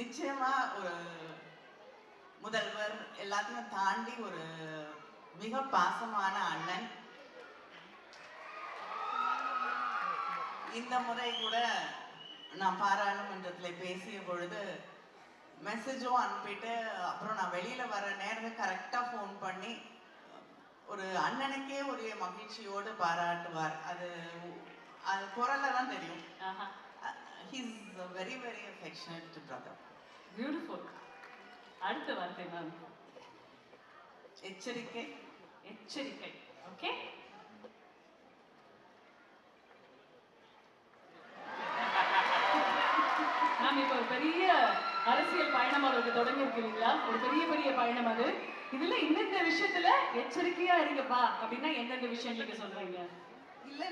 நிச்சயமா ஒரு முதல்வர் எல்லாத்தையும் தாண்டி ஒரு மிக பாசமான அண்ணன். இந்த முறை கூட நான் பாராளுமன்றத்தில் பேசிய பொழுது மெசேஜும் அனுப்பிட்டு அப்புறம் நான் வெளியில வர நேரத்தில் கரெக்டாக ஃபோன் பண்ணி ஒரு அண்ணனுக்கே ஒரு மகிழ்ச்சியோடு பாராட்டுவார். அது அது குரல்ல தான் தெரியும். He's very very affectionate brother. Beautiful. அடுத்த வார்த்தை மேம். எச்சரிக்கை. எச்சரிக்கை. ஓகே. மேம் இப்போ ஒரு பெரிய அரசியல் பயணம் அவருக்கு தொடங்கி இருக்கு இல்லைங்களா? ஒரு பெரிய பெரிய பயணம் அது. இதுல இந்த விஷயத்துல எச்சரிக்கையா இருங்கப்பா அப்படின்னா எந்தெந்த விஷயம் நீங்க சொல்றீங்க? இல்ல